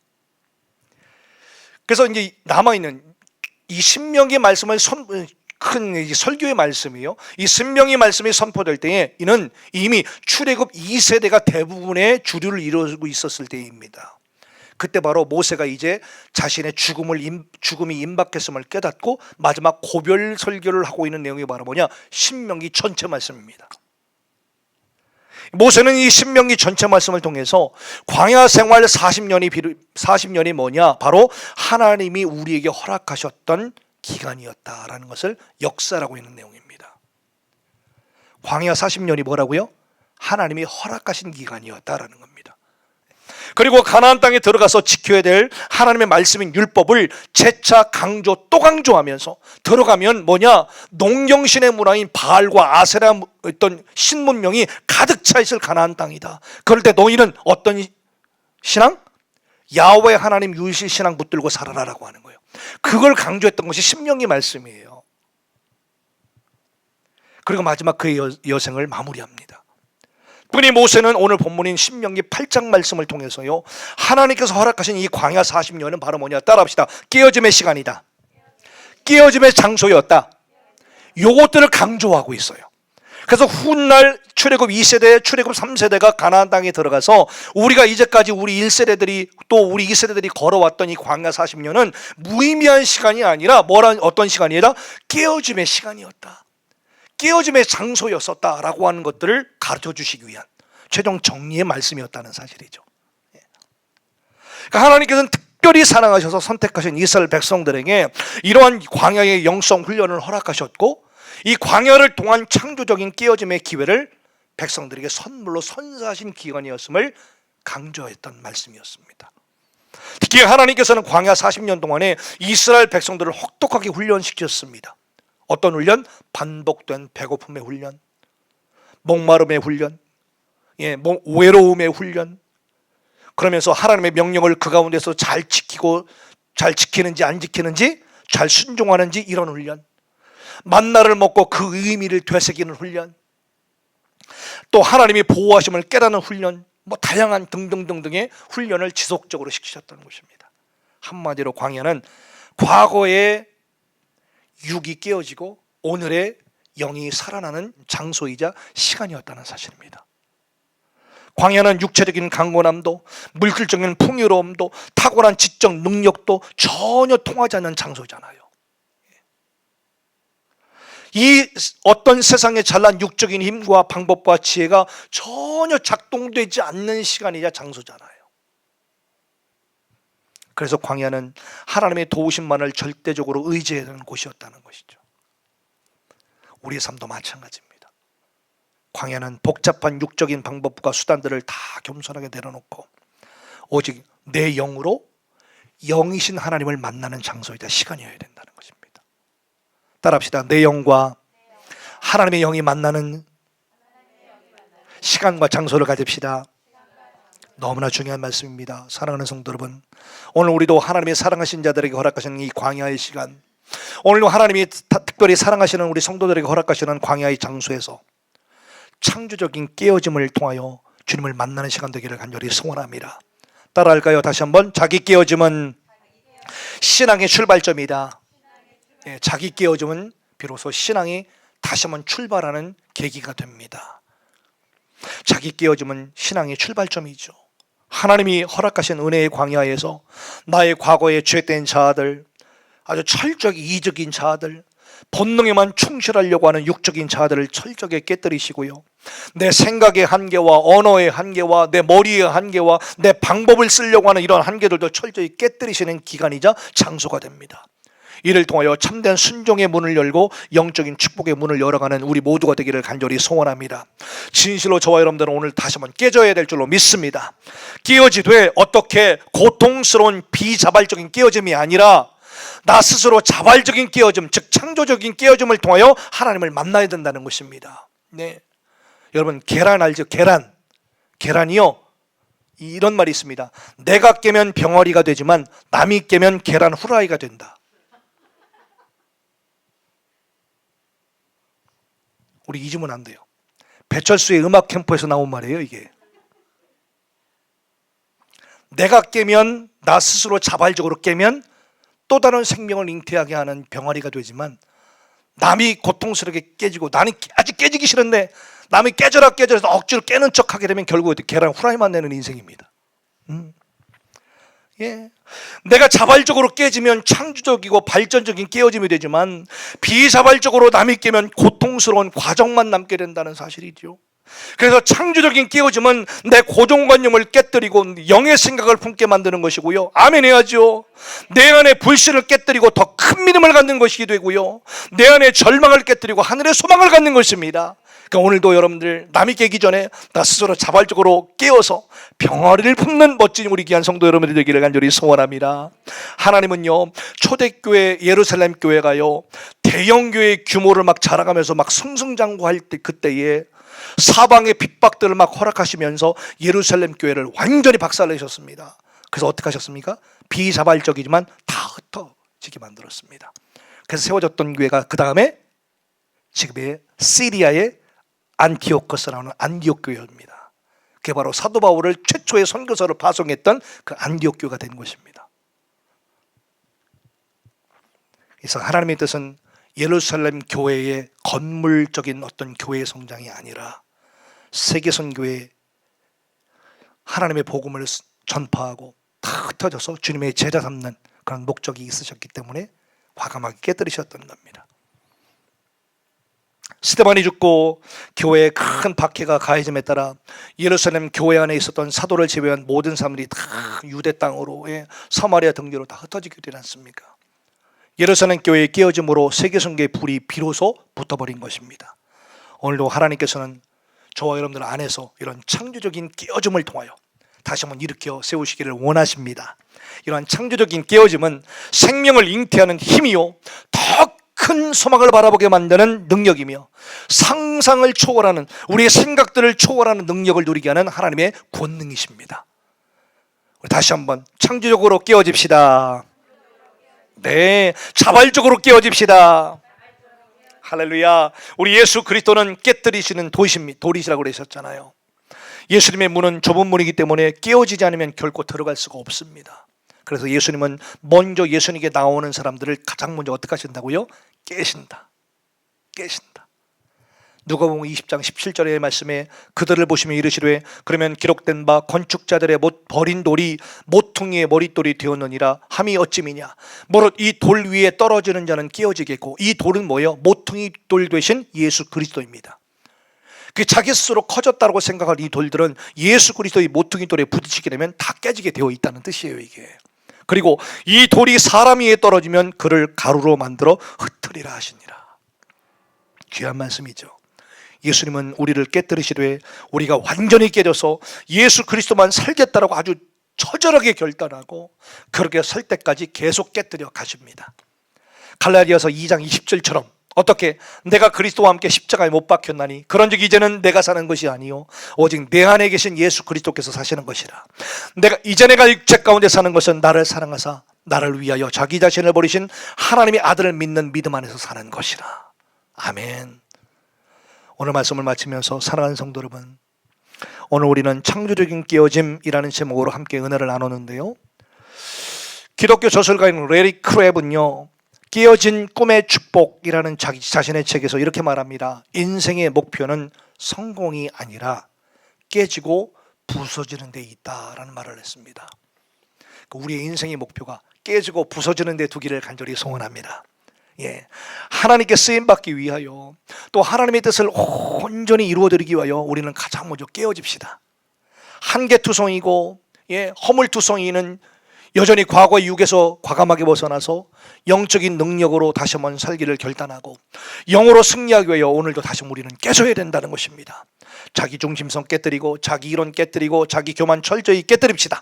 그래서 이제 남아있는 이 신명기 말씀을 큰 설교의 말씀이요, 이 신명기 말씀이 선포될 때에 이는 이미 출애굽 2세대가 대부분의 주류를 이루고 있었을 때입니다. 그때 바로 모세가 이제 자신의 죽음이 임박했음을 깨닫고 마지막 고별 설교를 하고 있는 내용이 바로 뭐냐? 신명기 전체 말씀입니다. 모세는 이 신명기 전체 말씀을 통해서 광야 생활 40년이 뭐냐? 바로 하나님이 우리에게 허락하셨던 기간이었다라는 것을 역사라고 있는 내용입니다. 광야 40년이 뭐라고요? 하나님이 허락하신 기간이었다라는 겁니다. 그리고 가나안 땅에 들어가서 지켜야 될 하나님의 말씀인 율법을 재차 강조 또 강조하면서 들어가면 뭐냐? 농경신의 문화인 바알과 아세라 어떤 신문명이 가득 차 있을 가나안 땅이다. 그럴 때 너희는 어떤 신앙? 야훼 하나님 유일신 신앙 붙들고 살아라라고 하는 거예요. 그걸 강조했던 것이 신명기 말씀이에요. 그리고 마지막 그의 여생을 마무리합니다. 뿐이 모세는 오늘 본문인 신명기 8장 말씀을 통해서요, 하나님께서 허락하신 이 광야 40년은 바로 뭐냐? 따라합시다. 깨어짐의 시간이다. 깨어짐의 장소였다. 요것들을 강조하고 있어요. 그래서 훗날 출애굽 2세대, 출애굽 3세대가 가나안 땅에 들어가서 우리가 이제까지 우리 1세대들이 또 우리 2세대들이 걸어왔던 이 광야 40년은 무의미한 시간이 아니라 어떤 시간이라 깨어짐의 시간이었다. 깨어짐의 장소였었다라고 하는 것들을 가르쳐 주시기 위한 최종 정리의 말씀이었다는 사실이죠. 그러니까 하나님께서는 특별히 사랑하셔서 선택하신 이스라엘 백성들에게 이러한 광야의 영성 훈련을 허락하셨고, 이 광야를 통한 창조적인 깨어짐의 기회를 백성들에게 선물로 선사하신 기간이었음을 강조했던 말씀이었습니다. 특히 하나님께서는 광야 40년 동안에 이스라엘 백성들을 혹독하게 훈련시켰습니다. 어떤 훈련? 반복된 배고픔의 훈련, 목마름의 훈련, 외로움의 훈련. 그러면서 하나님의 명령을 그 가운데서 잘 지키는지 안 지키는지, 잘 순종하는지, 이런 훈련. 만나를 먹고 그 의미를 되새기는 훈련, 또 하나님이 보호하심을 깨닫는 훈련, 다양한 등등등등의 훈련을 지속적으로 시키셨다는 것입니다. 한마디로 광야는 과거의 육이 깨어지고 오늘의 영이 살아나는 장소이자 시간이었다는 사실입니다. 광야는 육체적인 강건함도, 물질적인 풍요로움도, 탁월한 지적 능력도 전혀 통하지 않는 장소잖아요. 이 어떤 세상의 잘난 육적인 힘과 방법과 지혜가 전혀 작동되지 않는 시간이자 장소잖아요. 그래서 광야는 하나님의 도우심만을 절대적으로 의지해야 하는 곳이었다는 것이죠. 우리의 삶도 마찬가지입니다. 광야는 복잡한 육적인 방법과 수단들을 다 겸손하게 내려놓고 오직 내 영으로 영이신 하나님을 만나는 장소이자 시간이어야 된다는 것입니다. 따라합시다. 내 영과 하나님의 영이 만나는 시간과 장소를 가집시다. 너무나 중요한 말씀입니다. 사랑하는 성도 여러분, 오늘 우리도 하나님의 사랑하신 자들에게 허락하시는 이 광야의 시간, 오늘도 하나님이 특별히 사랑하시는 우리 성도들에게 허락하시는 광야의 장소에서 창조적인 깨어짐을 통하여 주님을 만나는 시간 되기를 간절히 소원합니다. 따라할까요? 다시 한번. 자기 깨어짐은 신앙의 출발점이다. 예, 자기 깨어짐은 비로소 신앙이 다시 한번 출발하는 계기가 됩니다. 자기 깨어짐은 신앙의 출발점이죠. 하나님이 허락하신 은혜의 광야에서 나의 과거에 죄된 자들, 아주 철저히 이적인 자들, 본능에만 충실하려고 하는 육적인 자들을 철저하게 깨뜨리시고요, 내 생각의 한계와 언어의 한계와 내 머리의 한계와 내 방법을 쓰려고 하는 이런 한계들도 철저히 깨뜨리시는 기간이자 장소가 됩니다. 이를 통하여 참된 순종의 문을 열고 영적인 축복의 문을 열어가는 우리 모두가 되기를 간절히 소원합니다. 진실로 저와 여러분들은 오늘 다시 한번 깨져야 될 줄로 믿습니다. 깨어지되 어떻게 고통스러운 비자발적인 깨어짐이 아니라 나 스스로 자발적인 깨어짐, 즉 창조적인 깨어짐을 통하여 하나님을 만나야 된다는 것입니다. 네, 여러분 계란 알죠? 계란이요, 이런 말이 있습니다. 내가 깨면 병아리가 되지만 남이 깨면 계란 후라이가 된다. 우리 잊으면 안 돼요. 배철수의 음악 캠프에서 나온 말이에요, 이게. 내가 깨면, 나 스스로 자발적으로 깨면 또 다른 생명을 잉태하게 하는 병아리가 되지만, 남이 고통스럽게 깨지고 나는 아직 깨지기 싫은데 남이 깨져라 깨져서 억지로 깨는 척하게 되면 결국 계란 후라이만 내는 인생입니다. 예, 내가 자발적으로 깨지면 창조적이고 발전적인 깨어짐이 되지만 비자발적으로 남이 깨면 고통스러운 과정만 남게 된다는 사실이죠. 그래서 창조적인 깨어짐은 내 고정관념을 깨뜨리고 영의 생각을 품게 만드는 것이고요, 아멘 해야죠. 내 안에 불신을 깨뜨리고 더 큰 믿음을 갖는 것이 되고요, 내 안에 절망을 깨뜨리고 하늘의 소망을 갖는 것입니다. 그러니까 오늘도 여러분들 남이 깨기 전에 나 스스로 자발적으로 깨어서 병아리를 품는 멋진 우리 귀한 성도 여러분들이 되기를 간절히 소원합니다. 하나님은요, 초대교회 예루살렘 교회가요 대형교회의 규모를 막 자라가면서 막 승승장구할 때, 그때에 사방의 핍박들을 막 허락하시면서 예루살렘 교회를 완전히 박살내셨습니다. 그래서 어떻게 하셨습니까? 비자발적이지만 다 흩어지게 만들었습니다. 그래서 세워졌던 교회가 그 다음에 지금의 시리아의 안티오코스라는 안디옥 교회입니다. 그게 바로 사도 바울을 최초의 선교사로 파송했던 그 안디옥 교회가 된 것입니다. 그래서 하나님의 뜻은 예루살렘 교회의 건물적인 어떤 교회의 성장이 아니라 세계선교회 하나님의 복음을 전파하고 다 흩어져서 주님의 제자 삼는 그런 목적이 있으셨기 때문에 과감하게 깨뜨리셨던 겁니다. 스데반이 죽고 교회에 큰 박해가 가해짐에 따라 예루살렘 교회 안에 있었던 사도를 제외한 모든 사람들이 다 유대 땅으로, 사마리아 등지로 다 흩어지게 되지 않습니까? 예루살렘 교회의 깨어짐으로 세계선교의 불이 비로소 붙어버린 것입니다. 오늘도 하나님께서는 저와 여러분들 안에서 이런 창조적인 깨어짐을 통하여 다시 한번 일으켜 세우시기를 원하십니다. 이러한 창조적인 깨어짐은 생명을 잉태하는 힘이요, 더 큰 소망을 바라보게 만드는 능력이며 상상을 초월하는, 우리의 생각들을 초월하는 능력을 누리게 하는 하나님의 권능이십니다. 우리 다시 한번 창조적으로 깨어집시다. 네, 자발적으로 깨어집시다. 할렐루야. 우리 예수 그리스도는 깨뜨리시는 돌이시라고 그러셨잖아요. 예수님의 문은 좁은 문이기 때문에 깨어지지 않으면 결코 들어갈 수가 없습니다. 그래서 예수님은 먼저 예수님께 나오는 사람들을 가장 먼저 어떻게 하신다고요? 깨신다. 누가복음 20장 17절의 말씀에 그들을 보시며 이르시되 그러면 기록된 바 건축자들의 버린 돌이 모퉁이의 머릿돌이 되었느니라 함이 어찌미냐. 무릇 이 돌 위에 떨어지는 자는 깨어지겠고, 이 돌은 뭐예요? 모퉁이 돌 되신 예수 그리스도입니다. 그 자기 스스로 커졌다고 생각할 이 돌들은 예수 그리스도의 모퉁이 돌에 부딪히게 되면 다 깨지게 되어 있다는 뜻이에요, 이게. 그리고 이 돌이 사람 위에 떨어지면 그를 가루로 만들어 흩으리라 하시니라. 귀한 말씀이죠. 예수님은 우리를 깨뜨리시되 우리가 완전히 깨져서 예수 그리스도만 살겠다라고 아주 처절하게 결단하고 그렇게 설 때까지 계속 깨뜨려 가십니다. 갈라디아서 2장 20절처럼 어떻게 내가 그리스도와 함께 십자가에 못 박혔나니 그런즉 이제는 내가 사는 것이 아니요 오직 내 안에 계신 예수 그리스도께서 사시는 것이라. 내가 육체 가운데 사는 것은 나를 사랑하사 나를 위하여 자기 자신을 버리신 하나님의 아들을 믿는 믿음 안에서 사는 것이라. 아멘. 오늘 말씀을 마치면서 사랑하는 성도 여러분, 오늘 우리는 창조적인 깨어짐이라는 제목으로 함께 은혜를 나누는데요, 기독교 저술가인 레리 크랩은요, 깨어진 꿈의 축복이라는 자기 자신의 책에서 이렇게 말합니다. 인생의 목표는 성공이 아니라 깨지고 부서지는 데 있다라는 말을 했습니다. 우리의 인생의 목표가 깨지고 부서지는 데 두기를 간절히 소원합니다. 하나님께 쓰임받기 위하여, 또 하나님의 뜻을 온전히 이루어드리기 위하여 우리는 가장 먼저 깨어집시다. 한계투성이고 허물투성이는 여전히 과거의 육에서 과감하게 벗어나서 영적인 능력으로 다시 한번 살기를 결단하고 영으로 승리하기 위하여 오늘도 다시 우리는 깨져야 된다는 것입니다. 자기 중심성 깨뜨리고, 자기 이론 깨뜨리고, 자기 교만 철저히 깨뜨립시다.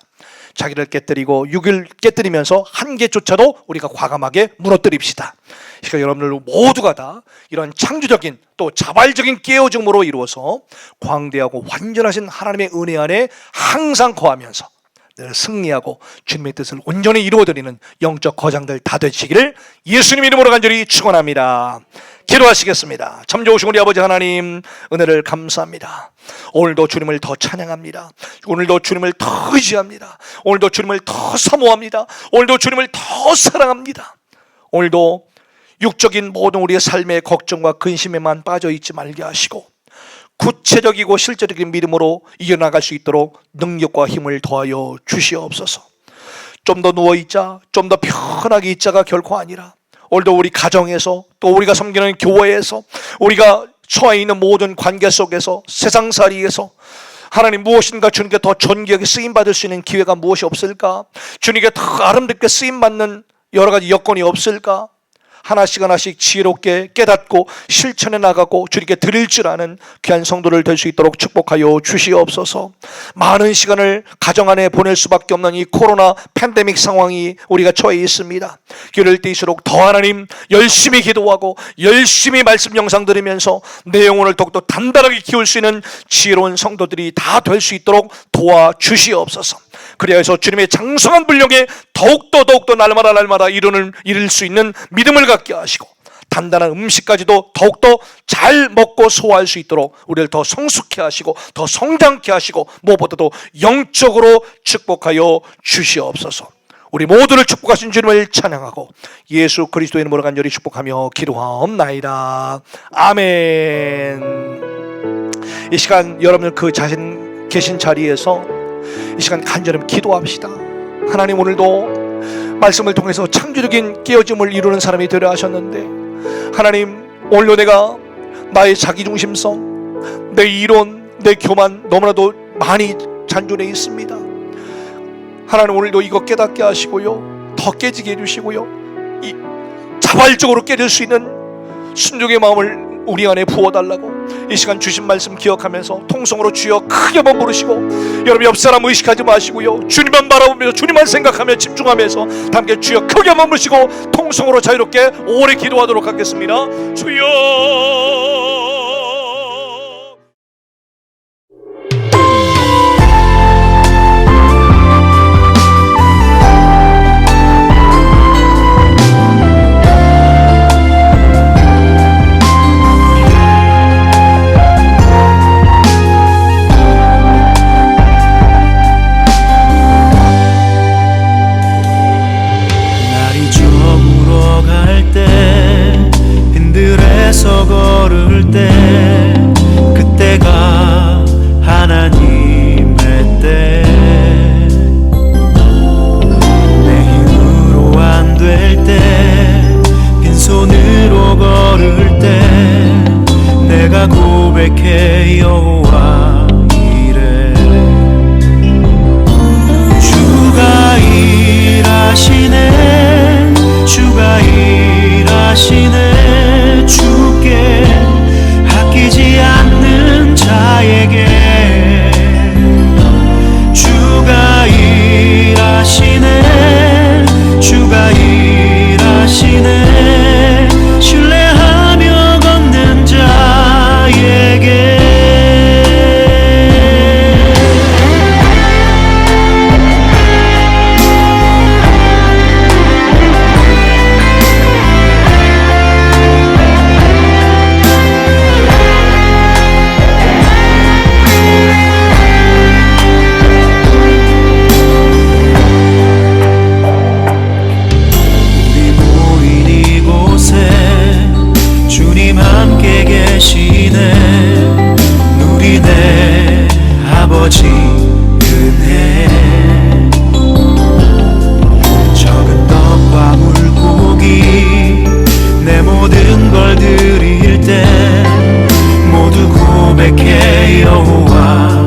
자기를 깨뜨리고 육을 깨뜨리면서 한계조차도 우리가 과감하게 무너뜨립시다. 그러니까 여러분들 모두가 다 이런 창조적인 또 자발적인 깨어짐으로 이루어서 광대하고 완전하신 하나님의 은혜 안에 항상 거하면서 늘 승리하고 주님의 뜻을 온전히 이루어드리는 영적 거장들 다 되시기를 예수님 이름으로 간절히 축원합니다. 기도하시겠습니다. 참 좋으신 우리 아버지 하나님, 은혜를 감사합니다. 오늘도 주님을 더 찬양합니다. 오늘도 주님을 더 의지합니다. 오늘도 주님을 더 사모합니다. 오늘도 주님을 더 사랑합니다. 오늘도 육적인 모든 우리의 삶의 걱정과 근심에만 빠져있지 말게 하시고 구체적이고 실제적인 믿음으로 이겨나갈 수 있도록 능력과 힘을 더하여 주시옵소서. 좀 더 누워있자, 좀 더 편하게 있자가 결코 아니라 오늘도 우리 가정에서, 또 우리가 섬기는 교회에서, 우리가 처해 있는 모든 관계 속에서, 세상살이에서 하나님 무엇인가 주님께 더 존귀하게 쓰임받을 수 있는 기회가 무엇이 없을까? 주님께 더 아름답게 쓰임받는 여러 가지 여건이 없을까? 하나씩 하나씩 지혜롭게 깨닫고 실천해 나가고 주님께 드릴 줄 아는 귀한 성도를 될 수 있도록 축복하여 주시옵소서. 많은 시간을 가정 안에 보낼 수밖에 없는 이 코로나 팬데믹 상황이 우리가 처해 있습니다. 이럴 때일수록 더 하나님 열심히 기도하고 열심히 말씀 영상 들으면서 내 영혼을 더욱더 단단하게 키울 수 있는 지혜로운 성도들이 다 될 수 있도록 도와주시옵소서. 그래야 해서 주님의 장성한 분량에 더욱더 날마다 이룰 수 있는 믿음을 갖게 하시고 단단한 음식까지도 더욱더 잘 먹고 소화할 수 있도록 우리를 더 성숙케 하시고 더 성장케 하시고 무엇보다도 영적으로 축복하여 주시옵소서. 우리 모두를 축복하신 주님을 찬양하고 예수 그리스도의 이름으로 간절히 축복하며 기도하옵나이다. 아멘. 이 시간 여러분들 그 자신 계신 자리에서 이 시간 간절히 기도합시다. 하나님, 오늘도 말씀을 통해서 창조적인 깨어짐을 이루는 사람이 되려 하셨는데, 하나님 오늘도 내가 나의 자기중심성, 내 이론, 내 교만 너무나도 많이 잔존해 있습니다. 하나님 오늘도 이거 깨닫게 하시고요, 더 깨지게 해주시고요, 이 자발적으로 깨질 수 있는 순종의 마음을 우리 안에 부어달라고 이 시간 주신 말씀 기억하면서 통성으로 주여 크게 한번 부르시고, 여러분 옆 사람 의식하지 마시고요, 주님만 바라보면서 주님만 생각하며 집중하면서 함께 주여 크게 한번 부르시고 통성으로 자유롭게 오래 기도하도록 하겠습니다. 주여. 걸을 때 그때가 하나님의 때, 내 힘으로 안 될 때 빈손으로 걸을 때 내가 고백해 여호와 이래. 주가 일하시네, 주가 일하시네, 주께 아끼지 않는 자에게 주가 일하시네, 주가 일하시네, 신뢰하며 걷는 자에게. 아버지 은혜 적은 떡과 물고기 내 모든 걸 드릴 때 모두 고백해 여호와